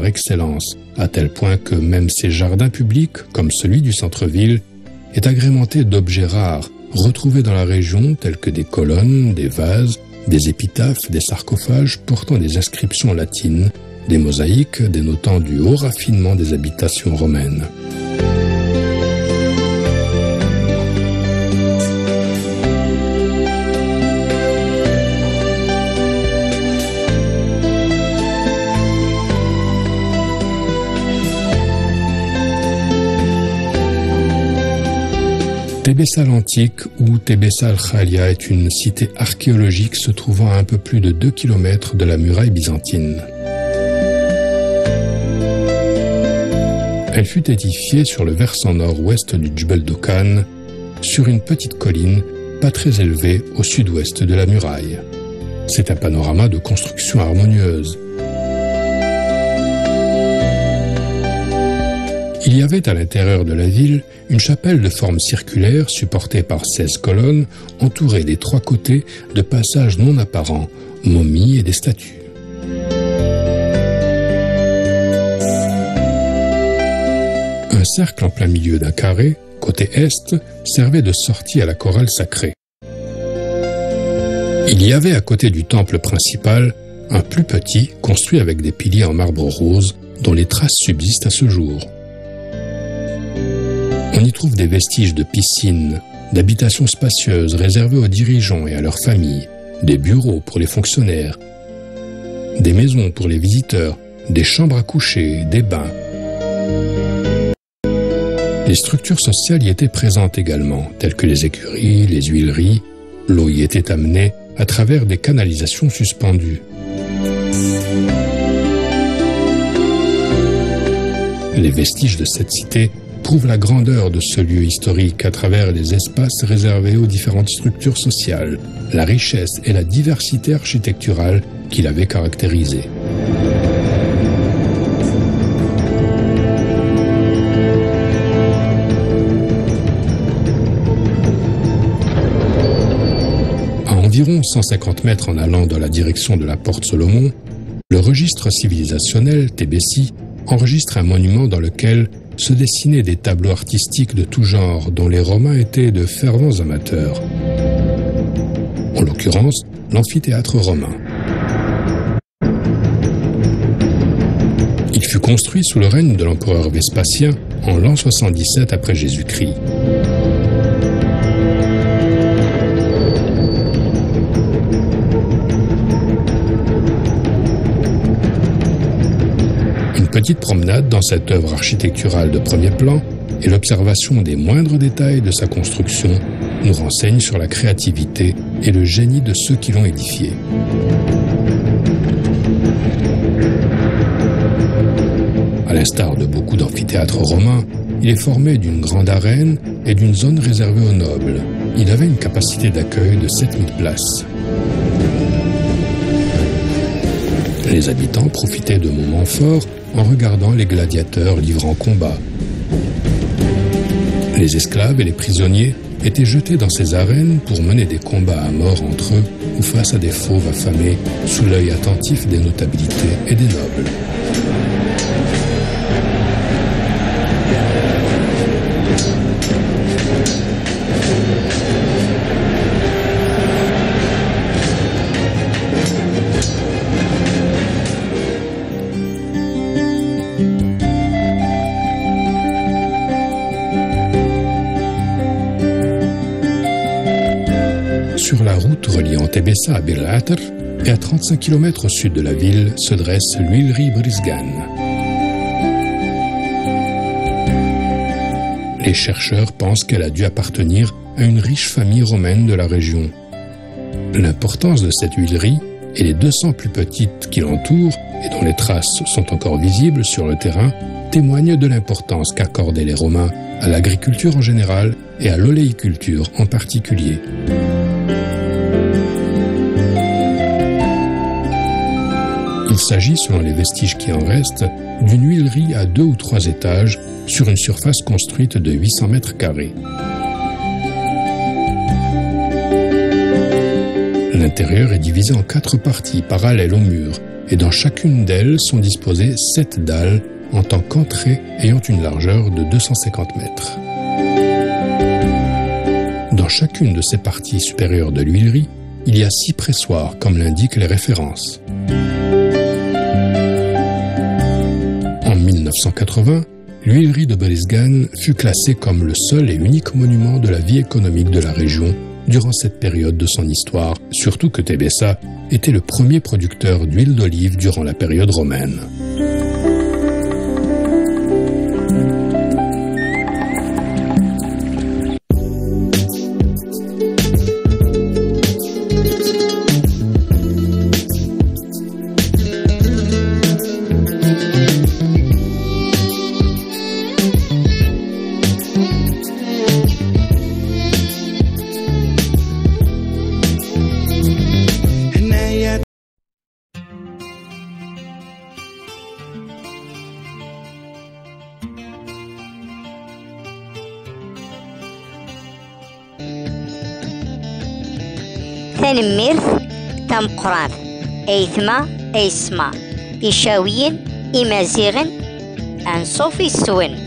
par excellence, à tel point que même ses jardins publics, comme celui du centre-ville, est agrémenté d'objets rares, retrouvés dans la région tels que des colonnes, des vases, des épitaphes, des sarcophages portant des inscriptions latines, des mosaïques dénotant du haut raffinement des habitations romaines. Tébessa l'Antique ou Tébessa al-Khalia est une cité archéologique se trouvant à un peu plus de 2 km de la muraille byzantine. Elle fut édifiée sur le versant nord-ouest du Djebel Dokan, sur une petite colline pas très élevée au sud-ouest de la muraille. C'est un panorama de construction harmonieuse. Il y avait à l'intérieur de la ville une chapelle de forme circulaire supportée par 16 colonnes, entourée des 3 côtés de passages non apparents, momies et des statues. Un cercle en plein milieu d'un carré, côté est, servait de sortie à la chorale sacrée. Il y avait à côté du temple principal un plus petit construit avec des piliers en marbre rose dont les traces subsistent à ce jour. On y trouve des vestiges de piscines, d'habitations spacieuses réservées aux dirigeants et à leurs familles, des bureaux pour les fonctionnaires, des maisons pour les visiteurs, des chambres à coucher, des bains. Les structures sociales y étaient présentes également, telles que les écuries, les huileries. L'eau y était amenée à travers des canalisations suspendues. Les vestiges de cette cité prouvent la grandeur de ce lieu historique à travers les espaces réservés aux différentes structures sociales, la richesse et la diversité architecturale qui l'avaient caractérisé. À environ 150 mètres en allant dans la direction de la Porte Salomon, le registre civilisationnel Tébessi enregistre un monument dans lequel se dessinaient des tableaux artistiques de tout genre dont les Romains étaient de fervents amateurs. En l'occurrence, l'amphithéâtre romain. Il fut construit sous le règne de l'empereur Vespasien en l'an 77 après Jésus-Christ. Petite promenade dans cette œuvre architecturale de premier plan et l'observation des moindres détails de sa construction nous renseignent sur la créativité et le génie de ceux qui l'ont édifié. À l'instar de beaucoup d'amphithéâtres romains, il est formé d'une grande arène et d'une zone réservée aux nobles. Il avait une capacité d'accueil de 7000 places. Les habitants profitaient de moments forts en regardant les gladiateurs livrant combat. Les esclaves et les prisonniers étaient jetés dans ces arènes pour mener des combats à mort entre eux ou face à des fauves affamés sous l'œil attentif des notabilités et des nobles. Sur la route reliant Tébessa à Bir al-Atr et à 35 km au sud de la ville se dresse l'huilerie Brizgan. Les chercheurs pensent qu'elle a dû appartenir à une riche famille romaine de la région. L'importance de cette huilerie et les 200 plus petites qui l'entourent et dont les traces sont encore visibles sur le terrain témoignent de l'importance qu'accordaient les Romains à l'agriculture en général et à l'oléiculture en particulier. Il s'agit, selon les vestiges qui en restent, d'une huilerie à 2 ou 3 étages sur une surface construite de 800 mètres carrés. L'intérieur est divisé en 4 parties parallèles au mur, et dans chacune d'elles sont disposées 7 dalles en tant qu'entrée ayant une largeur de 250 mètres. Dans chacune de ces parties supérieures de l'huilerie, il y a 6 pressoirs, comme l'indiquent les références. En 1980, l'huilerie de Berizgan fut classée comme le seul et unique monument de la vie économique de la région durant cette période de son histoire, surtout que Tebessa était le premier producteur d'huile d'olive durant la période romaine. تنميرث تمقران أيثما أيسما إشاويين إمازيغن أنصوفي السون